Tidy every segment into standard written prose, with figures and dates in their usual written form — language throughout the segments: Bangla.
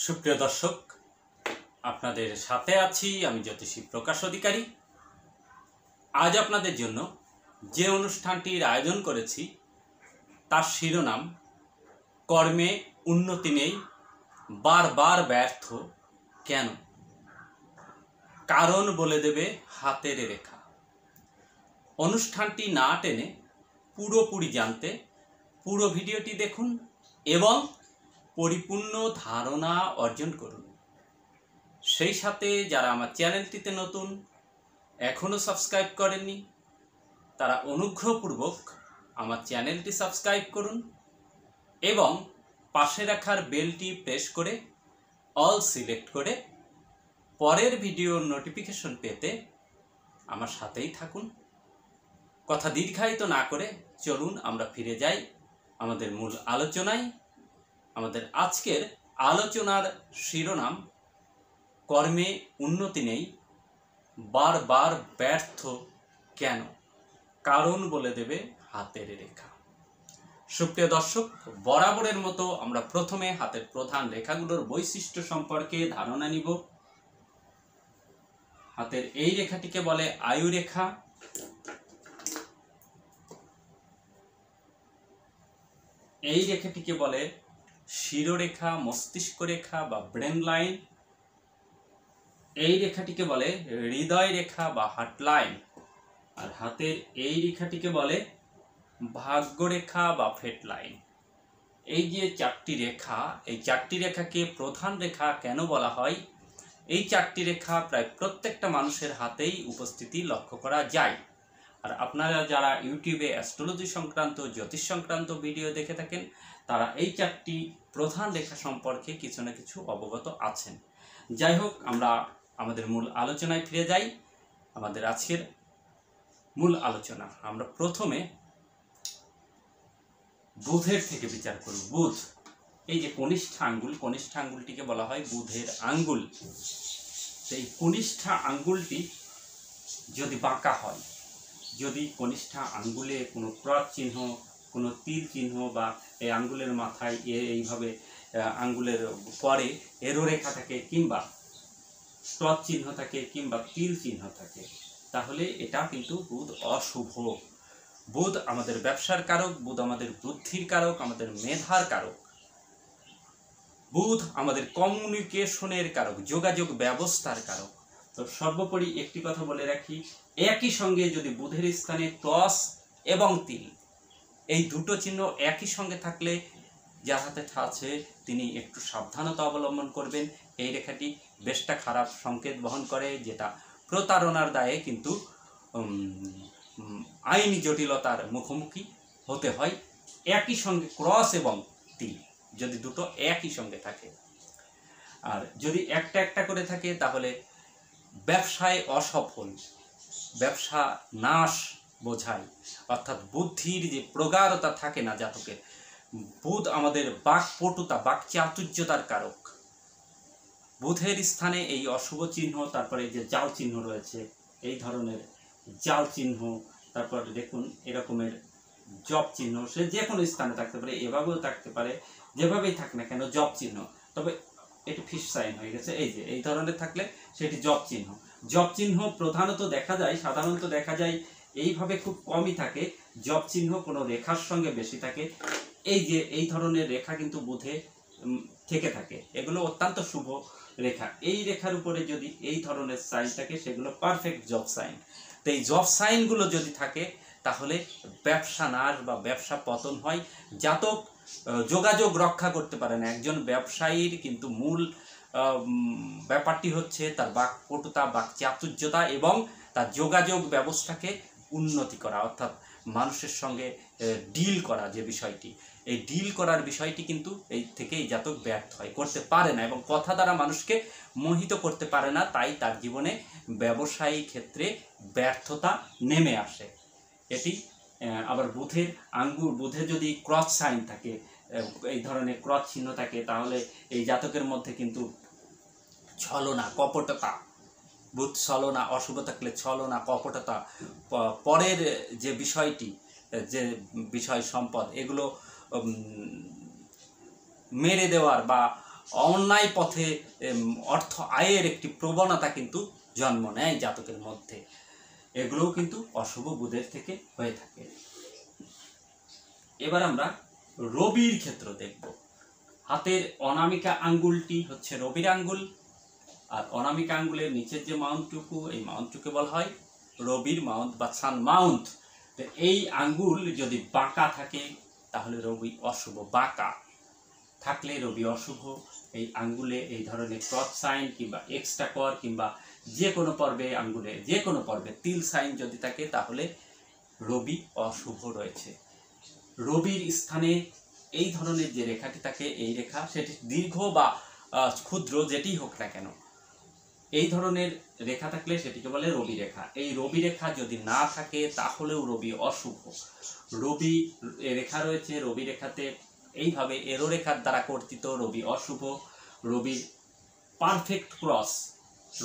সুপ্রিয় দর্শক, আপনাদের সাথে আছি আমি জ্যোতিষী প্রকাশ অধিকারী। আজ আপনাদের জন্য যে অনুষ্ঠানটির আয়োজন করেছি তার শিরোনাম কর্মে উন্নতি নেই, বারবার ব্যর্থ কেন? কারণ বলে দেবে হাতের রেখা। অনুষ্ঠানটি না টেনে পুরোপুরি জানতে পুরো ভিডিওটি দেখুন এবং পরিপূর্ণ ধারণা অর্জন করুন। সেই সাথে যারা আমার চ্যানেলটিতে নতুন, এখনও সাবস্ক্রাইব করেননি, তারা অনুগ্রহপূর্বক আমার চ্যানেলটি সাবস্ক্রাইব করুন এবং পাশে রাখার বেলটি প্রেস করে অল সিলেক্ট করে পরের ভিডিওর নোটিফিকেশন পেতে আমার সাথেই থাকুন। কথা দীর্ঘায়িত না করে চলুন আমরা ফিরে যাই আমাদের মূল আলোচনায়। আমাদের আজকের আলোচনার শিরোনাম কর্মে উন্নতি নেই, বারবার ব্যর্থ কেন? কারণ বলে দেবে হাতের রেখা। সুপ্রিয় দর্শক, বরাবরের মতো আমরা প্রথমে হাতের প্রধান রেখাগুলোর বৈশিষ্ট্য সম্পর্কে ধারণা নিব। হাতের এই রেখাটিকে বলে আয়ু রেখা। এই রেখাটিকে বলে শিরোরেখা, মস্তিষ্ক রেখা বা ব্রেন লাইন। এই রেখাটিকে বলে হৃদয় রেখা বা হার্ট লাইন। আর হাতের এই রেখাটিকে বলে ভাগ্যরেখা বা ফেট লাইন। এই যে চারটি রেখা, এই চারটি রেখাকে প্রধান রেখা কেন বলা হয়? এই চারটি রেখা প্রায় প্রত্যেকটা মানুষের হাতেই উপস্থিতি লক্ষ্য করা যায়। আর আপনারা যারা ইউটিউবে অ্যাস্ট্রোলজি সংক্রান্ত, জ্যোতিষ সংক্রান্ত ভিডিও দেখে থাকেন, তারা এই চারটি প্রধান রেখা সম্পর্কে কিছু না কিছু অবগত আছেন। যাই হোক, আমরা আমাদের মূল আলোচনায় ফিরে যাই। আমাদের আজকের মূল আলোচনা আমরা প্রথমে বুধের থেকে বিচার করব। বুধ, এই যে কনিষ্ঠ আঙ্গুল, কনিষ্ঠ আঙ্গুলটিকে বলা হয় বুধের আঙ্গুল। এই কনিষ্ঠ আঙ্গুলটি যদি বাঁকা হয়, যদি কনিষ্ঠ আঙ্গুলে কোনো ক্রস চিহ্ন, কোনো তীর চিহ্ন বা এই আঙ্গুলের মাথায় এইভাবে আঙ্গুলের পরে এরো রেখা থাকে, কিংবা ক্রস চিহ্ন থাকে, কিংবা তীর চিহ্ন থাকে, তাহলে এটা কিন্তু বুধ অশুভ। বুধ আমাদের ব্যবসার কারক, বুধ আমাদের বুদ্ধির কারক, আমাদের মেধার কারক। বুধ আমাদের কমিউনিকেশনের কারক, যোগাযোগ ব্যবস্থার কারক। তো সর্বোপরি একটি কথা বলে রাখি, একই সঙ্গে যদি বুধের স্থানে ক্রস এবং তিল, এই দুটো চিহ্ন একই সঙ্গে থাকলে যার হাতে আছে তিনি একটু সাবধানতা অবলম্বন করবেন। এই রেখাটি বেশটা খারাপ সংকেত বহন করে, যেটা প্রতারণার দায়ে কিন্তু আইনি জটিলতার মুখোমুখি হতে হয়। একই সঙ্গে ক্রস এবং তিল যদি দুটো একই সঙ্গে থাকে, আর যদি একটা একটা করে থাকে, তাহলে ব্যবসায় অসফল, ব্যবসা নাশ বোঝায়। অর্থাৎ বুদ্ধির যে প্রগাঢ়তা থাকে না জাতকের, বুধ আমাদের বাকপটুতা, বাকচাতুর্যতার কারক। বুধের স্থানে এই অশুভ চিহ্ন, তারপরে যে জাল চিহ্ন রয়েছে, এই ধরনের জাল চিহ্ন, তারপর দেখুন এরকমের জব চিহ্ন, সে যে কোনো স্থানে থাকতে পারে, এভাবেও থাকতে পারে, যেভাবেই থাক না কেন জব চিহ্ন। তবে এটি ফিশ সাইন হয়ে গেছে, এই যে এই ধরনের থাকলে সেটি জব চিহ্ন। জব চিহ্ন প্রধানত দেখা যায়, সাধারণত দেখা যায় এইভাবে খুব কমই থাকে। জব চিহ্ন কোনো রেখার সঙ্গে বেশি থাকে। এই যে এই ধরনের রেখা কিন্তু বুধে থেকে থাকে, এগুলো অত্যন্ত শুভ রেখা। এই রেখার উপরে যদি এই ধরনের সাইন থাকে, সেগুলো পারফেক্ট জব সাইন। তো এই জব সাইনগুলো যদি থাকে, তাহলে ব্যবসা নাশ বা ব্যবসা পতন হয়। জাতক যোগাযোগ রক্ষা করতে পারে না। একজন ব্যবসায়ীর কিন্তু মূল ব্যাপারটি হচ্ছে তার বাকপটুতা, বাকচাতুর্যতা এবং তার যোগাযোগ ব্যবস্থাকে উন্নতি করা, অর্থাৎ মানুষের সঙ্গে ডিল করা। যে বিষয়টি, এই ডিল করার বিষয়টি কিন্তু এই থেকেই জাতক ব্যর্থ হয়, করতে পারে না, এবং কথা দ্বারা মানুষকে মোহিত করতে পারে না। তাই তার জীবনে ব্যবসায়ী ক্ষেত্রে ব্যর্থতা নেমে আসে। এটি আবার বুধের আঙ্গুল, বুধে যদি ক্রস সাইন থাকে, এই ধরনের ক্রস চিহ্ন থাকে, তাহলে এই জাতকের মধ্যে কিন্তু ছলনা, কপটতা, বুধ ছলনা, অশুভ থাকলে ছলনা, কপটতা, পরের যে বিষয়টি, যে বিষয় সম্পদ, এগুলো মেরে দেওয়ার বা অন্যায় পথে অর্থ আয়ের একটি প্রবণতা কিন্তু জন্ম নেয় জাতকের মধ্যে। এগুলোও কিন্তু অশুভ বুধের থেকে হয়ে থাকে। এবার আমরা রবির ক্ষেত্র দেখব। হাতের অনামিকা আঙ্গুলটি হচ্ছে রবির আঙ্গুল, আর অনামিকা আঙ্গুলের নিচের যে মাউন্টটুকু, এই মাউন্টটুকে বলা হয় রবির মাউন্ট বা সান মাউন্ট। তো এই আঙ্গুল যদি বাঁকা থাকে তাহলে রবি অশুভ, বাঁকা থাকলে রবি অশুভ। এই আঙ্গুলে এই ধরনের ক্রস সাইন কিংবা এক্সট্রা কর কিংবা যে কোনো পর্বে আঙ্গুলে যে কোনো পর্বে তিল সাইন যদি থাকে তাহলে রবি অশুভ রয়েছে। রবির স্থানে এই ধরনের যে রেখাটি থাকে, এই রেখা সেটি দীর্ঘ বা ক্ষুদ্র যেটি হোক না কেন, এই ধরনের রেখা থাকলে সেটিকে বলে রবি রেখা। এই রবি রেখা যদি না থাকে তাহলেও রবি অশুভ। রবি রেখা রয়েছে, রবি রেখাতে এইভাবে এরো রেখার দ্বারা কর্তৃত রবি অশুভ। রবির পারফেক্ট ক্রস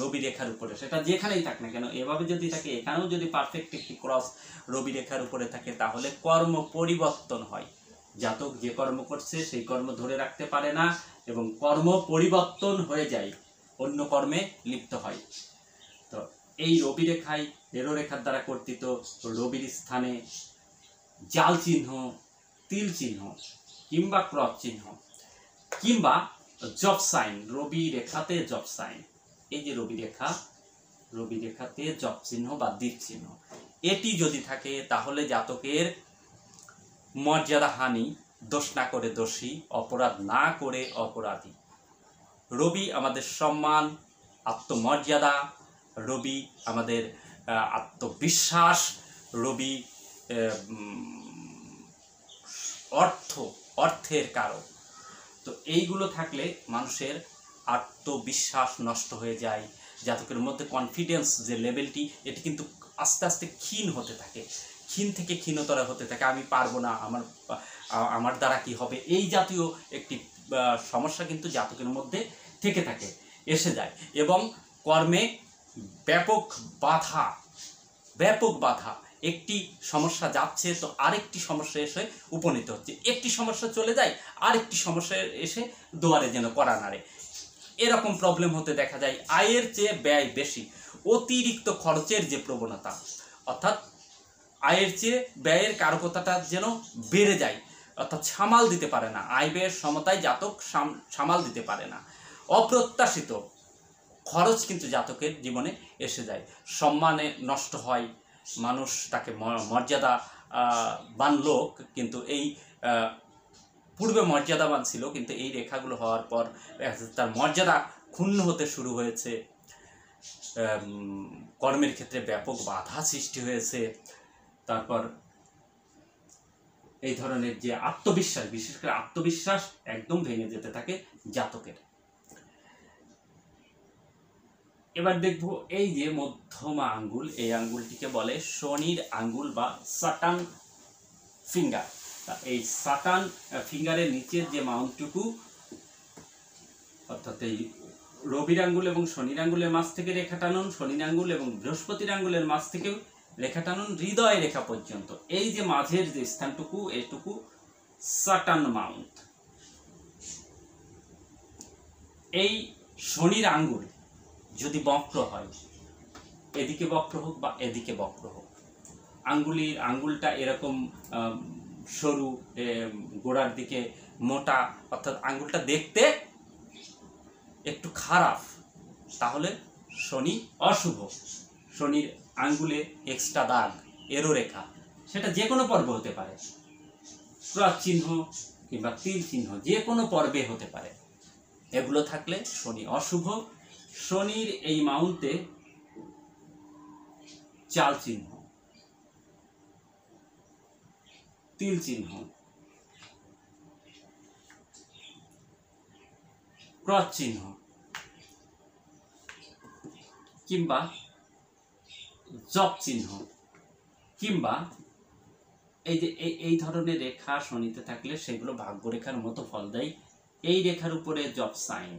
রবি রেখার উপরে, সেটা যেখানেই থাক না কেন, এভাবে যদি থাকে, এখানেও যদি পারফেক্ট একটি ক্রস রবি রেখার উপরে থাকে তাহলে কর্ম পরিবর্তন হয়। জাতক যে কর্ম করছে সেই কর্ম ধরে রাখতে পারে না এবং কর্ম পরিবর্তন হয়ে যায়, অন্য কর্মে লিপ্ত হয়। তো এই রবি রেখায় এরো রেখার দ্বারা কর্তৃত রবির স্থানে জাল চিহ্ন, তিল চিহ্ন কিংবা ক্রস চিহ্ন কিংবা জব সাইন, রবি রেখাতে জব সাইন, এই যে রবি রেখা, রবি রেখাতে জব চিহ্ন বা দ্বীপ চিহ্ন, এটি যদি থাকে তাহলে জাতকের মর্যাদা হানি, দোষ না করে দোষী, অপরাধ না করে অপরাধী। রবি আমাদের সম্মান, আত্মমর্যাদা, রবি আমাদের আত্মবিশ্বাস, রবি অর্থের কারক। তো এইগুলো থাকলে মানুষের আত্মবিশ্বাস নষ্ট হয়ে যায়, জাতকের মধ্যে কনফিডেন্স যে লেভেলটি এটি কিন্তু আস্তে আস্তে ক্ষীণ হতে থাকে, ক্ষীণ থেকে ক্ষীণতর হতে থাকে। আমি পারবো না, আমার দ্বারা কি হবে, এই জাতীয় একটি সমস্যা কিন্তু জাতকের মধ্যে থেকে থাকে, এসে যায় এবং কর্মে ব্যাপক বাধা। একটি সমস্যা যাচ্ছে তো আরেকটি সমস্যা এসে উপনীত হচ্ছে, একটি সমস্যা চলে যায় আরেকটি সমস্যা এসে দুয়ারে যেন কড়া নাড়ে, এরকম প্রবলেম হতে দেখা যায়। আয়ের চেয়ে ব্যয় বেশি, অতিরিক্ত খরচের যে প্রবণতা, অর্থাৎ আয়ের চেয়ে ব্যয়ের কারকতাটা যেন বেড়ে যায়, অর্থাৎ সামাল দিতে পারে না, আয় ব্যয়ের সমতায় জাতক সামাল দিতে পারে না। অপ্রত্যাশিত খরচ কিন্তু জাতকের জীবনে এসে যায়, সম্মানে নষ্ট হয়, মানুষ তাকে মর্যাদাবান লোক কিন্তু এই পূর্বে মর্যাদাবান ছিল, কিন্তু এই রেখাগুলো হওয়ার পর তার মর্যাদা ক্ষুণ্ণ হতে শুরু হয়েছে, কর্মের ক্ষেত্রে ব্যাপক বাধা সৃষ্টি হয়েছে। তারপর এই ধরনের যে আত্মবিশ্বাস, বিশেষ করে আত্মবিশ্বাস একদম ভেঙে যেতে থাকে জাতকের। এবার দেখব এই যে মধ্যমা আঙ্গুল, এই আঙ্গুলটিকে বলে শনির আঙ্গুল বা সাটান ফিঙ্গার। এই সাটান ফিঙ্গারের নিচের যে মাউন্টটুকু, অর্থাৎ এই রবির আঙ্গুল এবং শনির আঙ্গুলের মাঝ থেকে রেখা টানুন, শনির আঙ্গুল এবং বৃহস্পতির আঙ্গুলের মাঝ থেকেও রেখা টানুন হৃদয় রেখা পর্যন্ত। এই যে মাঝের যে স্থানটুকু, এইটুকু সাটান মাউন্ট। এই শনির আঙ্গুল যদি বক্র হয়, এদিকে বক্র হোক বা এদিকে বক্র হোক, আঙ্গুলটা এরকম সরু, গোড়ার দিকে মোটা, অর্থাৎ আঙ্গুলটা দেখতে একটু খারাপ, তাহলে শনি অশুভ। শনির আঙ্গুলে এক্সট্রা দাগ, এরো রেখা, সেটা যে কোনো পর্বে হতে পারে, ক্রস চিহ্ন কিংবা তিল চিহ্ন যে কোনো পর্বে হতে পারে, এগুলো থাকলে শনি অশুভ। শনির এই মাউন্টে চাল চিহ্ন, তিল চিহ্ন, ক্রস চিহ্ন কিংবা জব চিহ্ন কিংবা এই যে এই ধরনের রেখা শনিতে থাকলে সেগুলো ভাগ্যরেখার মতো ফল দেয়। এই রেখার উপরে জব সাইন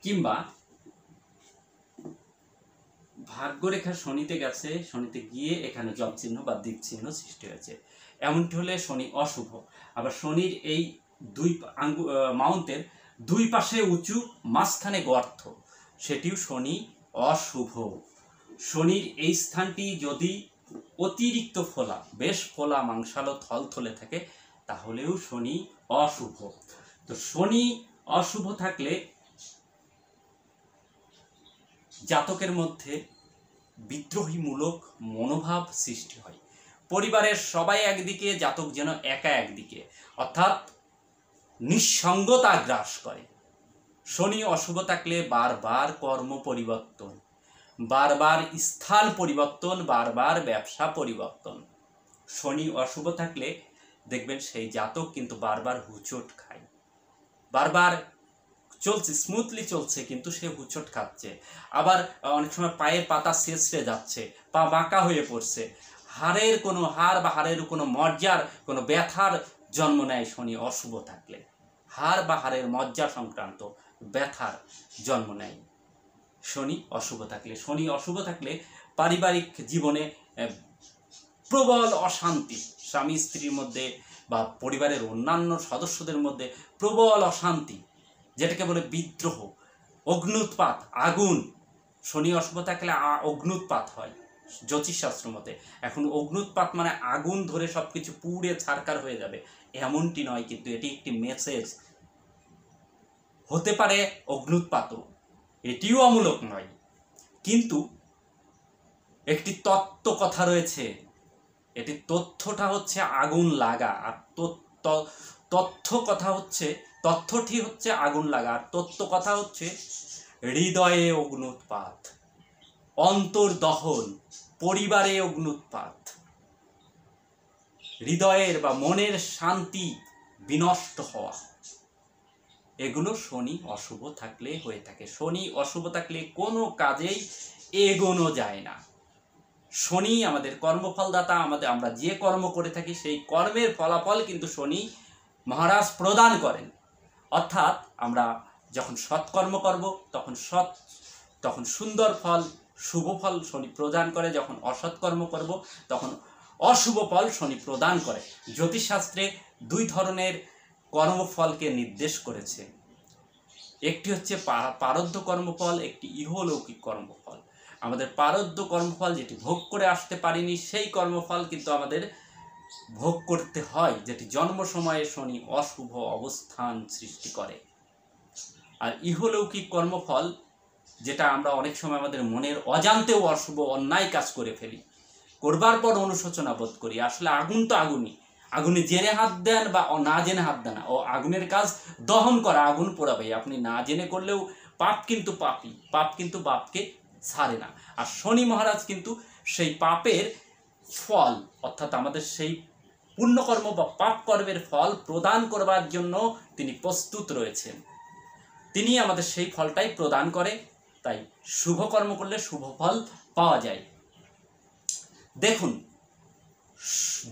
কিংবা ভাগ্যরেখা শনিতে গেছে, শনিতে গিয়ে এখানে জব চিহ্ন বা দিক চিহ্ন সৃষ্টি হয়েছে, এমনটি হলে শনি অশুভ। আবার শনির এই দুই মাউন্টের দুই পাশে উঁচু, মাঝখানে গর্ত, সেটিও শনি অশুভ। শনির এই স্থানটি যদি অতিরিক্ত ফোলা, বেশ ফোলা মাংসালো থলথলে থাকে, তাহলেও শনি অশুভ। তো শনি অশুভ থাকলে জাতকের মধ্যে বিদ্রোহীমূলক মনোভাব সৃষ্টি হয়। পরিবারের সবাই একদিকে, জাতক যেন একা একদিকে, অর্থাৎ নিঃসঙ্গতা গ্রাস করে। শনি অশুভ থাকলে বারবার কর্ম পরিবর্তন, বারবার স্থান পরিবর্তন, বারবার ব্যবসা পরিবর্তন। শনি অশুভ থাকলে দেখবেন সেই জাতক কিন্তু বারবার হুচট খায়, বারবার চলছে, স্মুথলি চলছে, কিন্তু সে হুচট খাচ্ছে। আবার অনেক সময় পায়ের পাতা ছেঁচড়ে যাচ্ছে, পা বাঁকা হয়ে পড়ছে, হাড়ের কোনো হাড় বা হাড়ের কোনো মজ্জার কোনো ব্যথার জন্ম নেয় শনি অশুভ থাকলে। হাড় বা হাড়ের মজ্জা সংক্রান্ত ব্যথার জন্ম নেয় শনি অশুভ থাকলে। শনি অশুভ থাকলে পারিবারিক জীবনে প্রবল অশান্তি, স্বামী স্ত্রীর মধ্যে বা পরিবারের অন্যান্য সদস্যদের মধ্যে প্রবল অশান্তি, যেটাকে বলে বিদ্রোহ, অগ্নুৎপাত, আগুন। শনি অশুভ থাকলে অগ্নুৎপাত হয় জ্যোতিষশাস্ত্র মতে। এখন অগ্নুৎপাত মানে আগুন ধরে সব কিছু পুড়ে ছারকার হয়ে যাবে, এমনটি নয়, কিন্তু এটি একটি মেসেজ। হতে পারে অগ্নুৎপাতও, এটিও অমূলক নয়, কিন্তু একটি তত্ত্ব কথা রয়েছে। এটি তথ্যটা হচ্ছে আগুন লাগা, আর তথ্যটি হচ্ছে আগুন লাগা, আর তত্ত্ব কথা হচ্ছে হৃদয়ে অগ্নুৎপাত, অন্তর্দহন, পরিবারে অগ্নুৎপাত, হৃদয়ের বা মনের শান্তি বিনষ্ট হওয়া, এগুলো শনি অশুভ থাকলে হয়ে থাকে। শনি অশুভ থাকলে কোনো কাজেই এগোনো যায় না। শনি আমাদের কর্মফলদাতা, আমরা যে কর্ম করে থাকি সেই কর্মের ফলাফল কিন্তু শনি মহারাজ প্রদান করেন। অর্থাৎ আমরা যখন সৎকর্ম করব তখন সুন্দর ফল, শুভ ফল শনি প্রদান করে। যখন অসৎকর্ম করব তখন অশুভ ফল শনি প্রদান করে। জ্যোতিষশাস্ত্রে দুই ধরনের কর্মফলকে নির্দেশ করেছে, একটি হচ্ছে পারদ্ধ কর্মফল, একটি ইহলৌকিক কর্মফল। আমাদের পারদ্ধ কর্মফল যেটি ভোগ করে আসতে পারিনি, সেই কর্মফল কিন্তু আমাদের ভোগ করতে হয়, যেটি জন্ম সময়ে শনি অশুভ অবস্থান সৃষ্টি করে। আর ইহলৌকিক কর্মফল, যেটা আমরা অনেক সময় আমাদের মনের অজান্তেও অশুভ অন্যায় কাজ করে ফেলি, করবার পর অনুশোচনা বোধ করি। আসলে আগুন তো আগুনই, আগুনে জেনে হাত দেন বা না জেনে হাত দেন, ও আগুনের কাজ দহন করা, আগুন পোড়াবে। আপনি না জেনে করলেও পাপ কিন্তু পাপই, পাপ কিন্তু পাপকে ছাড়ে না। আর শনি মহারাজ কিন্তু সেই পাপের ফল, অর্থাৎ আমাদের সেই পুণ্যকর্ম বা পাপ কর্মের ফল প্রদান করবার জন্য তিনি প্রস্তুত রয়েছেন। তিনি আমাদের সেই ফলটাই প্রদান করে। তাই শুভ কর্ম করলে শুভ ফল পাওয়া যায়। দেখুন,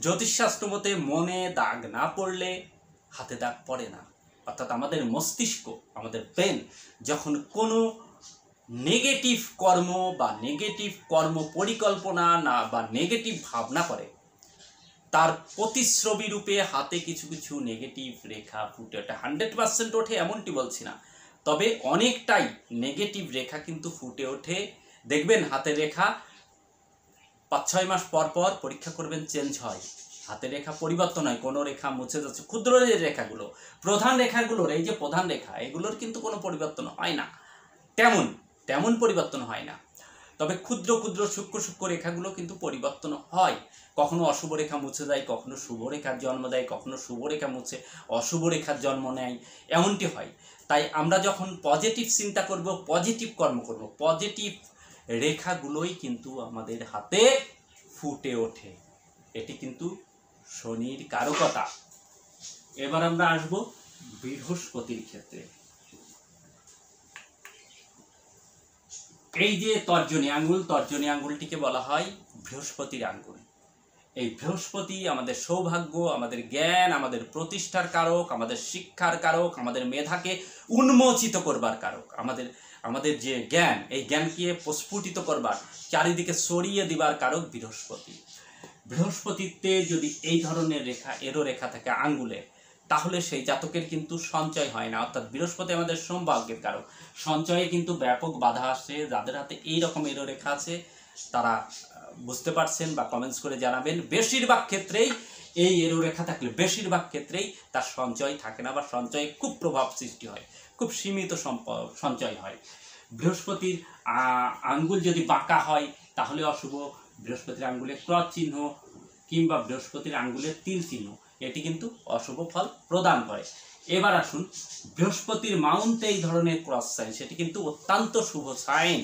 জ্যোতিষশাস্ত্র মতে মনে দাগ না পড়লে হাতে দাগ পড়ে না। অর্থাৎ আমাদের মস্তিষ্ক, আমাদের ব্রেন যখন কোনো নেগেটিভ কর্ম বা নেগেটিভ কর্ম পরিকল্পনা না বা নেগেটিভ ভাবনা করে, তার প্রতিশ্রবী রূপে হাতে কিছু কিছু নেগেটিভ রেখা ফুটে ওঠে। 100% ওঠে এমনটি বলছি না, তবে অনেকটাই নেগেটিভ রেখা কিন্তু ফুটে ওঠে। দেখবেন হাতের রেখা 5-6 মাস পর পর পরীক্ষা করবেন, চেঞ্জ হয়, হাতের রেখা পরিবর্তন হয়, কোনো রেখা মুছে যাচ্ছে। ক্ষুদ্র যে রেখাগুলো, প্রধান রেখাগুলোর, এই যে প্রধান রেখা, এগুলোর কিন্তু কোনো পরিবর্তন হয় না, তেমন পরিবর্তন হয় না। তবে ক্ষুদ্র ক্ষুদ্র সূক্ষ্ম সূক্ষ্ম রেখাগুলো কিন্তু পরিবর্তন হয়। কখনো অশুভ রেখা মুছে যায়, কখনো শুভ রেখার জন্ম দেয়, কখনো শুভ রেখা মুছে অশুভ রেখার জন্ম নেয়, এমনটি হয়। তাই আমরা যখন পজিটিভ চিন্তা করব, পজিটিভ কর্ম করব, পজিটিভ রেখাগুলোই কিন্তু আমাদের হাতে ফুটে ওঠে। এটি কিন্তু শনির কারকতা। এবার আমরা আসব বৃহস্পতির ক্ষেত্রে। এই যে তর্জনী আঙ্গুলটিকে বলা হয় বৃহস্পতির আঙ্গুল। এই বৃহস্পতি আমাদের সৌভাগ্য, আমাদের জ্ঞান, আমাদের প্রতিষ্ঠার কারক, আমাদের শিক্ষার কারক, আমাদের মেধাকে উন্মোচিত করবার কারক, আমাদের যে জ্ঞান, এই জ্ঞানকে প্রস্ফুটিত করবার, চারিদিকে ছড়িয়ে দিবার কারক বৃহস্পতি। বৃহস্পতিতে যদি এই ধরনের রেখা, এরো রেখা থাকে আঙ্গুলে, তাহলে সেই জাতকের কিন্তু সঞ্চয় হয় না। অর্থাৎ বৃহস্পতি আমাদের সৌভাগ্যের কারক, সঞ্চয়ে কিন্তু ব্যাপক বাধা আসছে। যাদের হাতে এই রকম রেখা আছে তারা বুঝতে পারছেন বা কমেন্টস করে জানাবেন। বেশিরভাগ ক্ষেত্রেই এই রেখা থাকলে বেশিরভাগ ক্ষেত্রেই তার সঞ্চয় থাকে না বা সঞ্চয়ে খুব প্রভাব সৃষ্টি হয়, খুব সীমিত সঞ্চয় হয়। বৃহস্পতির আঙ্গুল যদি বাঁকা হয় তাহলে অশুভ, বৃহস্পতির আঙ্গুলে ক্রস চিহ্ন কিংবা বৃহস্পতির আঙ্গুলের তিল চিহ্ন এটি কিন্তু অশুভ ফল প্রদান করে। এবার আসুন, বৃহস্পতির মাউন্টে এই ধরনের ক্রস সাইন সেটি কিন্তু অত্যন্ত শুভ সাইন।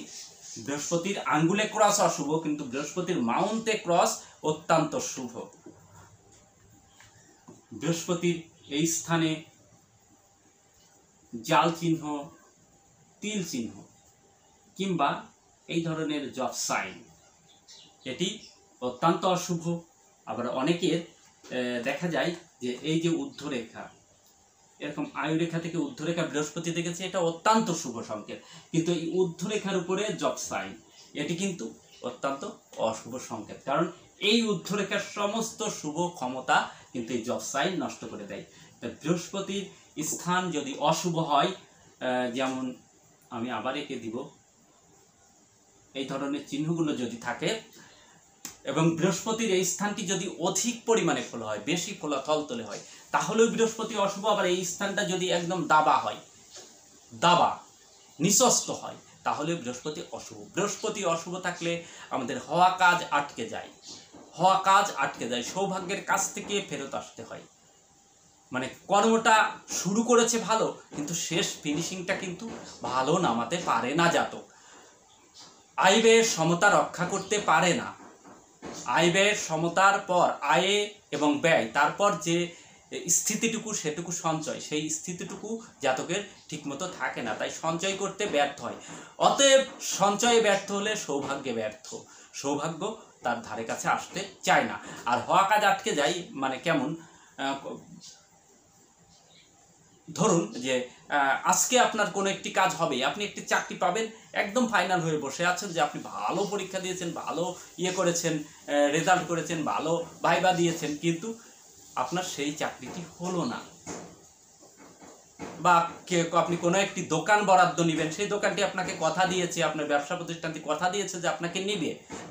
বৃহস্পতির আঙ্গুলে ক্রস অশুভ, কিন্তু বৃহস্পতির মাউন্টে ক্রস অত্যন্ত শুভ। বৃহস্পতির এই স্থানে জাল চিহ্ন, তিল চিহ্ন কিংবা এই ধরনের জব সাইন এটি অত্যন্ত অশুভ। আবার অনেকের দেখা যায় যে এই যে ঊর্ধ্বরেখা, এরকম আয়ুরেখা থেকে ঊর্ধ্বরেখা বৃহস্পতি দেখেছে, এটা অত্যন্ত শুভ সংকেত, কিন্তু এই ঊর্ধ্বরেখার উপরে জব সাইন এটি কিন্তু অত্যন্ত অশুভ সংকেত, কারণ এই ঊর্ধ্বরেখার সমস্ত শুভ ক্ষমতা কিন্তু এই জব সাইন নষ্ট করে দেয়। বৃহস্পতির স্থান যদি অশুভ হয়, যেমন আমি আবার এঁকে দিব, এই ধরনের চিহ্নগুলো যদি থাকে এবং বৃহস্পতির এই স্থানটি যদি অধিক পরিমাণে ফল হয়, বেশি ফলা থলতলে হয়, তাহলেও বৃহস্পতি অশুভ। আবার এই স্থানটা যদি একদম দাবা নিঃস্ত হয়, তাহলে বৃহস্পতি অশুভ। বৃহস্পতি অশুভ থাকলে আমাদের হওয়া কাজ আটকে যায়, সৌভাগ্যের কাছ থেকে ফেরত আসতে হয়। মানে কর্মটা শুরু করেছে ভালো, কিন্তু শেষ ফিনিশিংটা কিন্তু ভালো নামাতে পারে না জাতক। আয় ব্যয়ের সমতা রক্ষা করতে পারে না। আয় ব্যয়ের সমতার পর আয়ে এবং ব্যয়, তারপর যে স্থিতিটুকু সেটুকু সঞ্চয়, সেই স্থিতিটুকু জাতকের ঠিকমতো থাকে না, তাই সঞ্চয় করতে ব্যর্থ হয়। অতএব সঞ্চয়ে ব্যর্থ হলে সৌভাগ্যে ব্যর্থ, সৌভাগ্য তার ধারে কাছে আসতে চায় না। আর হওয়া কাজ আটকে যায় মানে কেমন, ধরুন যে আজকে আপনার কোনো একটি কাজ হবে, আপনি একটি চাকরি পাবেন, একদম ফাইনাল হয়ে বসে আছেন যে আপনি ভালো পরীক্ষা দিয়েছেন, ভালো করেছেন, রেজাল্ট করেছেন, ভালো ভাইবা দিয়েছেন, কিন্তু আপনার সেই চাকরিটি হলো না। বা আপনি কোনো একটি দোকান বরাদ্দ নেবেন, সেই দোকানটি আপনাকে কথা দিয়েছে, আপনার ব্যবসা প্রতিষ্ঠানটি কথা দিয়েছে যে আপনাকে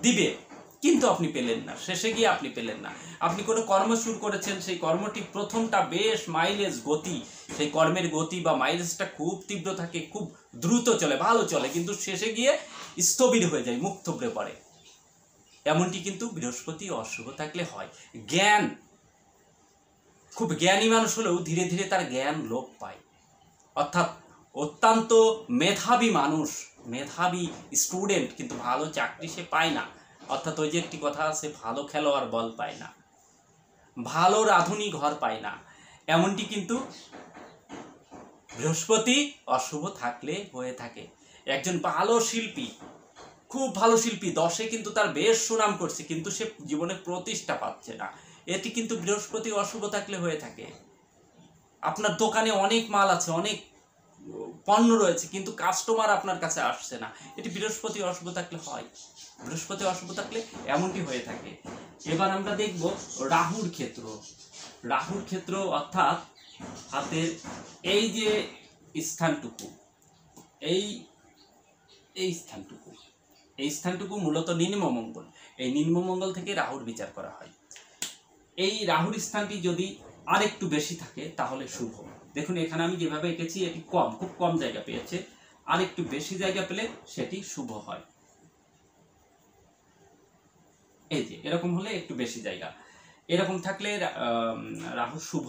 দিবে, কিন্তু আপনি পেলেন না, শেষে গিয়ে আপনি পেলেন না। আপনি কোনো কর্ম শুরু করেছেন, সেই কর্মটি প্রথমটা বেশ মাইলেজ গতি, সেই কর্মের গতি বা মাইলেজটা খুব তীব্র থাকে, খুব দ্রুত চলে, ভালো চলে, কিন্তু শেষে গিয়ে স্থবির হয়ে যায়, মুখ থুবড়ে পড়ে। এমনটি কিন্তু বৃহস্পতি অশুভ থাকলে হয়। জ্ঞান, খুব জ্ঞানী মানুষ হলেও ধীরে ধীরে তার জ্ঞান লোপ পায়। অর্থাৎ অত্যন্ত মেধাবী মানুষ, মেধাবী স্টুডেন্ট, কিন্তু ভালো চাকরি সে পায় না। অর্থাৎ ওই যে একটি কথা আছে, ভালো খেলোয়াড় বল পায় না, ভালো রাঁধুনি ঘর পায় না, এমনটি কিন্তু বৃহস্পতি অশুভ থাকলে হয়ে থাকে। একজন ভালো শিল্পী, খুব ভালো শিল্পী, 10-এ কিন্তু তার বেশ সুনাম করছে, কিন্তু সে জীবনে প্রতিষ্ঠা পাচ্ছে না, এটি কিন্তু বৃহস্পতি অশুভ থাকলে হয়ে থাকে। আপনার দোকানে অনেক মাল আছে, অনেক পণ্য রয়েছে, কিন্তু কাস্টমার আপনার কাছে আসছে না, এটি বৃহস্পতি অশুভ থাকলে হয়। বৃহস্পতি অশুভ থাকলে এমনটি হয়ে থাকে। এবার আমরা দেখব রাহুর ক্ষেত্র। রাহুর ক্ষেত্র অর্থাৎ হাতের এই যে স্থানটুকু, এই স্থানটুকু মূলত নিম্নমঙ্গল। এই নিম্নমঙ্গল থেকে রাহুর বিচার করা হয়। এই রাহুর স্থানটি যদি আরেকটু বেশি থাকে তাহলে শুভ। দেখুন এখানে আমি যেভাবে এঁকেছি এটি খুব কম জায়গা পেয়েছে, আর একটু বেশি জায়গা পেলে সেটি শুভ হয়। এই যে এরকম হলে একটু বেশি জায়গা, এরকম থাকলে রাহু শুভ,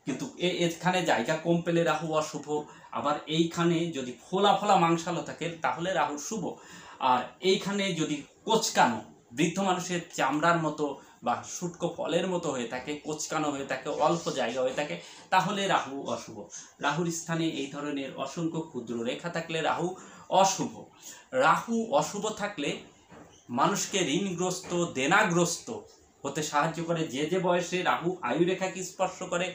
কিন্তু এখানে জায়গা কম পেলে রাহু অশুভ। আবার এইখানে যদি ফোলা মাংসালো থাকে তাহলে রাহু শুভ। আর এইখানে যদি কোচকানো, বৃদ্ধ মানুষের চামড়ার মতো বা শুটকো ফলের মতো হয়ে থাকে, কোচকানো হয়ে থাকে, অল্প জায়গা হয়ে থাকে, তাহলে রাহু অশুভ। রাহুর স্থানে এই ধরনের অসংখ্য ক্ষুদ্র রেখা থাকলে রাহু অশুভ। রাহু অশুভ থাকলে মানুষকে ঋণগ্রস্ত, দেনাগ্রস্ত হতে সাহায্য করে। যে বয়সে রাহু আয়ুরেখাকে স্পর্শ করে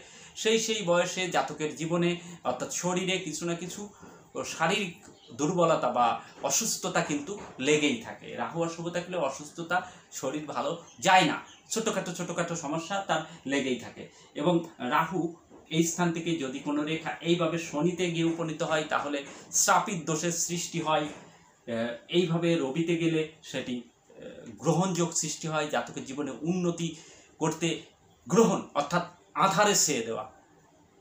সেই বয়সে জাতকের জীবনে অর্থাৎ শরীরে কিছু না কিছু শারীরিক দুর্বলতা বা অসুস্থতা কিন্তু লেগেই থাকে। রাহু অশুভ থাকলে অসুস্থতা, শরীর ভালো যায় না, ছোটোখাটো সমস্যা তার লেগেই থাকে। এবং রাহু এই স্থান থেকে যদি কোনো রেখা এইভাবে শনিতে গিয়ে উপনীত হয় তাহলে শ্রাপিত দোষের সৃষ্টি হয়। এইভাবে রবিতে গেলে সেটি গ্রহণযোগ সৃষ্টি হয়, জাতকের জীবনে উন্নতি করতে গ্রহণ অর্থাৎ আধারে ছেয়ে দেওয়া,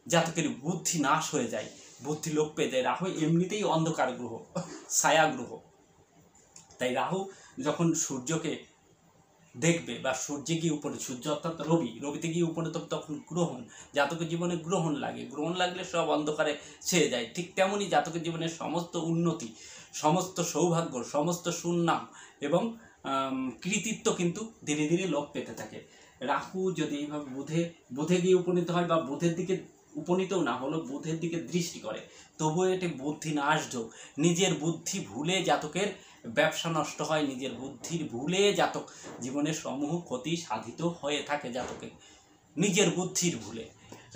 জাতকের বুদ্ধি নাশ হয়ে যায়, বুদ্ধি লোপ পেয়ে যায়। রাহু এমনিতেই অন্ধকার গ্রহ, ছায়া গ্রহ, তাই রাহু যখন সূর্যকে দেখবে বা সূর্যে গিয়ে উপনীত, সূর্য অর্থাৎ রবিতে গিয়ে উপনীত তখন গ্রহণ, জাতকের জীবনে গ্রহণ লাগে, গ্রহণ লাগলে সব অন্ধকারে ছেয়ে যায়। ঠিক তেমনই জাতকের জীবনে সমস্ত উন্নতি, সমস্ত সৌভাগ্য, সমস্ত সুনাম এবং কৃতিত্ব কিন্তু ধীরে ধীরে লোপ পেতে থাকে। রাহু যদি এইভাবে বুধে গিয়ে উপনীত হয় বা বুধের দিকে উপনীতও না হলো, বুধের দিকে দৃষ্টি করে, তবুও এটি বুদ্ধি নাশযোগ। নিজের বুদ্ধি ভুলে জাতকের ব্যবসা নষ্ট হয়, নিজের বুদ্ধির ভুলে জাতক জীবনের সমূহ ক্ষতি সাধিত হয়ে থাকে জাতকের নিজের বুদ্ধির ভুলে।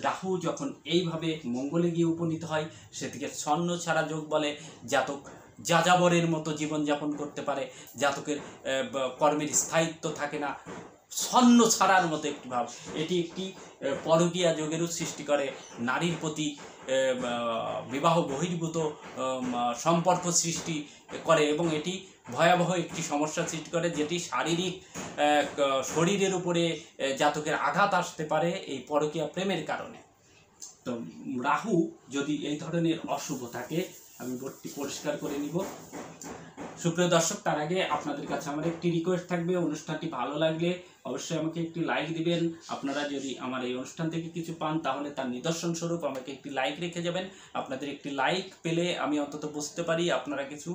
রাহু যখন এইভাবে মঙ্গলে গিয়ে উপনীত হয় সেটিকে ছন্ন ছাড়া যোগ বলে। জাতক যাযাবরের মতো জীবনযাপন করতে পারে, জাতকের কর্মের স্থায়িত্ব থাকে না, ছন্ন ছাড়ার মতো একটি ভাব। এটি একটি পরকীয়া যোগেরও সৃষ্টি করে, নারীর প্রতি বিবাহ বহির্ভূত সম্পর্ক সৃষ্টি করে এবং এটি ভয়াবহ একটি সমস্যা সৃষ্টি করে, যেটি শারীরিক শরীরের উপরে জাতকের আঘাত আসতে পারে এই পরকীয়া প্রেমের কারণে। তো রাহু যদি এই ধরনের অশুভ থাকে, আমি বোর্ডটি পরিষ্কার করে নিব। সুপ্রিয় দর্শক, তার আগে আপনাদের কাছে আমার একটি রিকোয়েস্ট থাকবে, অনুষ্ঠানটি ভালো লাগলে অবশ্যই আমাকে একটি লাইক দিবেন। আপনারা যদি আমার এই অনুষ্ঠান থেকে কিছু পান তাহলে তার নিদর্শন স্বরূপ আমাকে একটি লাইক রেখে যাবেন। আপনাদের একটি লাইক পেলে আমি অন্তত বুঝতে পারি আপনারা কিছু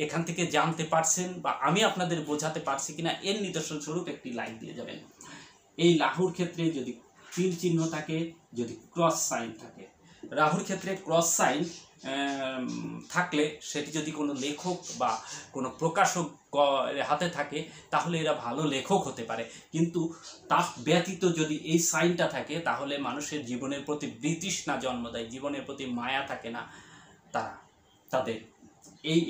এখান থেকে জানতে পারছেন বা আমি আপনাদের বোঝাতে পারছি কিনা, এর নিদর্শন স্বরূপ একটি লাইক দিয়ে যাবেন। এই রাহুর ক্ষেত্রে যদি তীর চিহ্ন থাকে, যদি ক্রস সাইন থাকে, রাহুর ক্ষেত্রে ক্রস সাইন থাকলে সেটি যদি কোনো লেখক বা কোনো প্রকাশক হাতে থাকে তাহলে এরা ভালো লেখক হতে পারে, কিন্তু তার ব্যতীত যদি এই সাইনটা থাকে তাহলে মানুষের জীবনের প্রতি বিতৃষ্ণা জন্ম দেয়, জীবনের প্রতি মায়া থাকে না তাদের।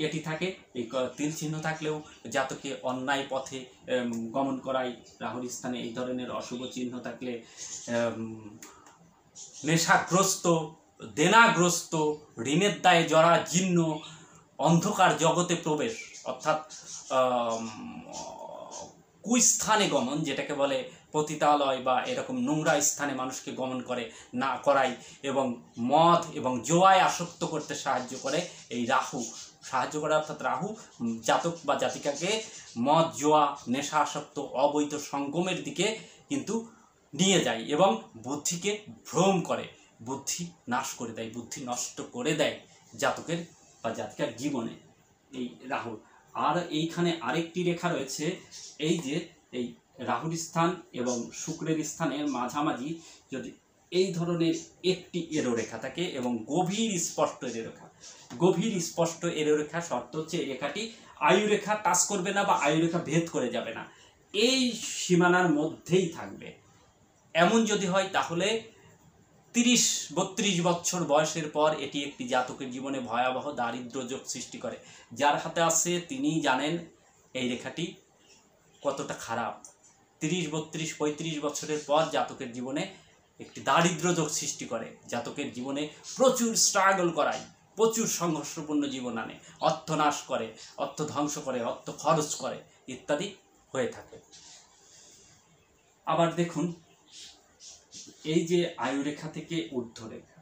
এটি থাকে, এই তিল চিহ্ন থাকলেও জাতকে অন্যায় পথে গমন করায়। রাহুর স্থানে এই ধরনের অশুভ চিহ্ন থাকলে নেশাগ্রস্ত, দেনাগ্রস্ত, ঋণের দায়ে জরা জীর্ণ, অন্ধকার জগতে প্রবেশ অর্থাৎ কুস্থানে গমন, যেটাকে বলে পতিতালয় বা এরকম নোংরা স্থানে মানুষকে গমন করে না করাই এবং মদ এবং জোয়ায় আসক্ত করতে সাহায্য করে এই রাহু। সাহায্য করে অর্থাৎ রাহু জাতক বা জাতিকাকে মদ, জোয়া, নেশা আসক্ত, অবৈধ সঙ্গমের দিকে কিন্তু নিয়ে যায় এবং বুদ্ধিকে ভ্রম করে, বুদ্ধি নাশ করে দেয়, বুদ্ধি নষ্ট করে দেয় জাতকের বা জাতিকার জীবনে এই রাহু। আর এইখানে আরেকটি রেখা রয়েছে, এই যে এই রাহুর স্থান এবং শুক্রের স্থানের মাঝামাঝি যদি এই ধরনের একটি এরো রেখা থাকে এবং গভীর স্পষ্ট এরো রেখা, গভীর স্পষ্ট এরো রেখা, শর্ত হচ্ছে এই রেখাটি আয়ুরেখা টাচ করবে না বা আয়ুরেখা ভেদ করে যাবে না, এই সীমানার মধ্যেই থাকবে। এমন যদি হয় তাহলে 30-32 বছর বয়সের পর এটি একটি জাতকের জীবনে ভয়াবহ দারিদ্র্য যোগ সৃষ্টি করে। যার হাতে আছে তিনিই জানেন এই রেখাটি কতটা খারাপ। 30-32-35 বছরের পর জাতকের জীবনে একটি দারিদ্র্য যোগ সৃষ্টি করে, জাতকের জীবনে প্রচুর স্ট্রাগল করায়, প্রচুর সংঘর্ষপূর্ণ জীবন আনে, অর্থ নাশ করে, অর্থ ধ্বংস করে, অর্থ খরচ করে ইত্যাদি হয়ে থাকে। আবার দেখুন, এই যে আয়ুরেখা থেকে ঊর্ধ্বরেখা,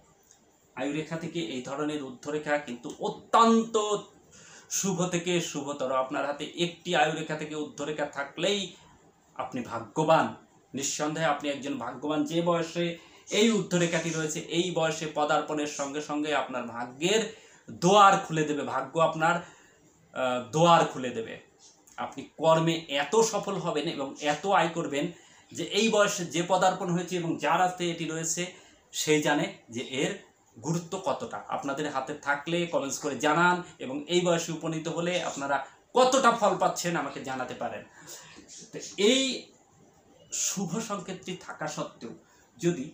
আয়ুরেখা থেকে এই ধরনের ঊর্ধ্বরেখা কিন্তু অত্যন্ত শুভ থেকে শুভতর। আপনার হাতে একটি আয়ুরেখা থেকে ঊর্ধ্বরেখা থাকলেই আপনি ভাগ্যবান, নিঃসন্দেহে আপনি একজন ভাগ্যবান। যে বয়সে এই ঊর্ধ্বরেখাটি রয়েছে এই বয়সে পদার্পণের সঙ্গে সঙ্গে আপনার ভাগ্যের দোয়ার খুলে দেবে, ভাগ্য আপনার দোয়ার খুলে দেবে। আপনি কর্মে এত সফল হবেন এবং এত আয় করবেন যে এই বয়সে যে পদার্পণ হয়েছে এবং যার হাতে এটি রয়েছে সেই জানে যে এর গুরুত্ব কতটা। আপনাদের হাতে থাকলে কমেন্টস করে জানান এবং এই বয়সে উপনীত হলে আপনারা কতটা ফল পাচ্ছেন আমাকে জানাতে পারেন। এই শুভ সংকেতটি থাকা সত্ত্বেও যদি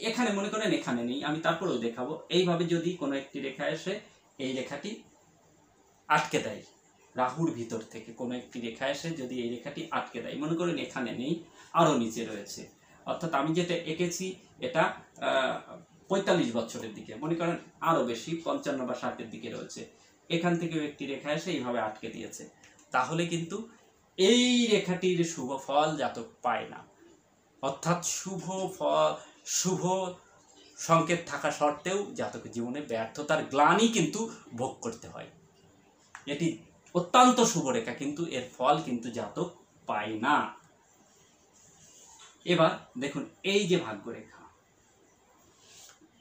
এখানে মনে করেন এখানে নেই, আমি তারপরেও দেখাবো, এইভাবে যদি কোনো একটি রেখা এসে এই রেখাটি আটকে দেয়, রাহুর ভিতর থেকে কোনো একটি রেখা এসে যদি এই রেখাটি আটকে দেয়, মনে করেন এখানে নেই, আরও নিচে রয়েছে, অর্থাৎ আমি যেটা এঁকেছি এটা 45 বছরের দিকে, মনে করেন আরো বেশি 55 বা 60-এর দিকে রয়েছে, এখান থেকেও একটি রেখা এসে এইভাবে আটকে দিয়েছে, তাহলে কিন্তু এই রেখাটির শুভ ফল জাতক পায় না। অর্থাৎ শুভ সংকেত থাকা সত্ত্বেও জাতকের জীবনে ব্যর্থতার গ্লানি কিন্তু ভোগ করতে হয়। এটি অত্যন্ত শুভ রেখা, কিন্তু এর ফল কিন্তু জাতক পায় না। এবার দেখুন, এই যে ভাগ্যরেখা,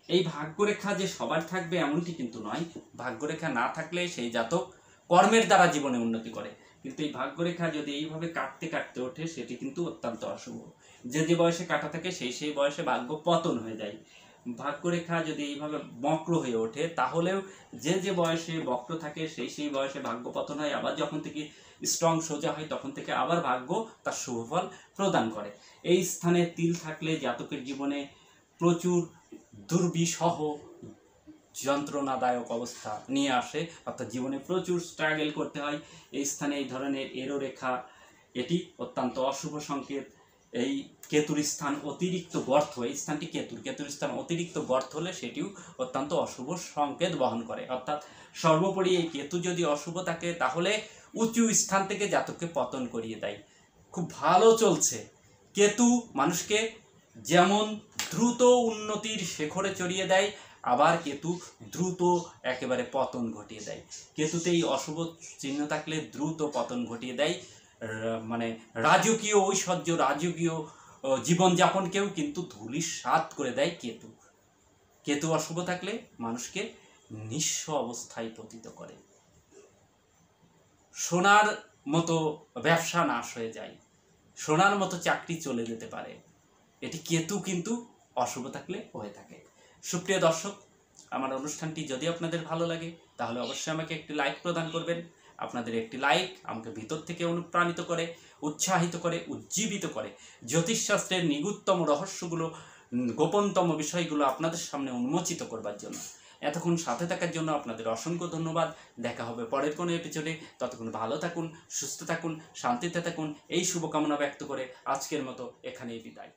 এই ভাগ্যরেখা যে সবার থাকবে এমনটি কিন্তু নয়। ভাগ্যরেখা না থাকলে সেই জাতক কর্মের দ্বারা জীবনে উন্নতি করে, কিন্তু এই ভাগ্যরেখা যদি এইভাবে কাটতে কাটতে ওঠে সেটি কিন্তু অত্যন্ত অশুভ। যে যে বয়সে কাটা থাকে সেই বয়সে ভাগ্য পতন হয়ে যায়। ভাগ্যরেখা যদি এইভাবে বক্র হয়ে ওঠে তাহলেও যে বয়সে বক্র থাকে সেই বয়সে ভাগ্য পতন হয়, আবার যখন থেকে স্ট্রং সোজা হয় তখন থেকে আবার ভাগ্য তার শুভফল প্রদান করে। এই স্থানে তিল থাকলে জাতকের জীবনে প্রচুর দুর্বিষহ যন্ত্রণাদায়ক অবস্থা নিয়ে আসে, অর্থাৎ জীবনে প্রচুর স্ট্রাগল করতে হয়। এই স্থানে এই ধরনের এরো রেখা, এটি অত্যন্ত অশুভ সংকেত। এই কেতুর স্থান অতিরিক্ত গর্ত, এই স্থানটি কেতুর স্থান অতিরিক্ত গর্ত হলে সেটিও অত্যন্ত অশুভ সংকেত বহন করে। অর্থাৎ সর্বোপরি এই কেতু যদি অশুভ থাকে তাহলে উঁচু স্থান থেকে জাতককে পতন করিয়ে দেয়। খুব ভালো চলছে, কেতু মানুষকে যেমন দ্রুত উন্নতির শেখরে চড়িয়ে দেয়, আবার কেতু দ্রুত একেবারে পতন ঘটিয়ে দেয়। কেতুতে এই অশুভ চিহ্ন থাকলে দ্রুত পতন ঘটিয়ে দেয়, মানে রাজকীয় ঐশ্বর্য, রাজকীয় জীবনযাপনকেও কিন্তু ধূলিসাৎ করে দেয় কেতু। কেতু অশুভ থাকলে মানুষকে নিঃস্ব অবস্থায় পতিত করে, সোনার মতো ব্যবসা নাশ হয়ে যায়, সোনার মতো চাকরি চলে যেতে পারে। এটি কেতু কিন্তু অশুভ থাকলে হয়ে থাকে। সুপ্রিয় দর্শক, আমার অনুষ্ঠানটি যদি আপনাদের ভালো লাগে তাহলে অবশ্যই আমাকে একটি লাইক প্রদান করবেন। আপনাদের একটি লাইক আমাকে ভিতর থেকে অনুপ্রাণিত করে, উৎসাহিত করে, উজ্জীবিত করে জ্যোতিষশাস্ত্রের নিগুড়তম রহস্যগুলো, গোপনতম বিষয়গুলো আপনাদের সামনে উন্মোচিত করবার জন্য। এতক্ষণ সাথে থাকার জন্য আপনাদের অসংখ্য ধন্যবাদ। দেখা হবে পরের কোনো এপিসোডে। ততক্ষণ ভালো থাকুন, সুস্থ থাকুন, শান্তিতে থাকুন, এই শুভকামনা ব্যক্ত করে আজকের মতো এখানেই বিদায়।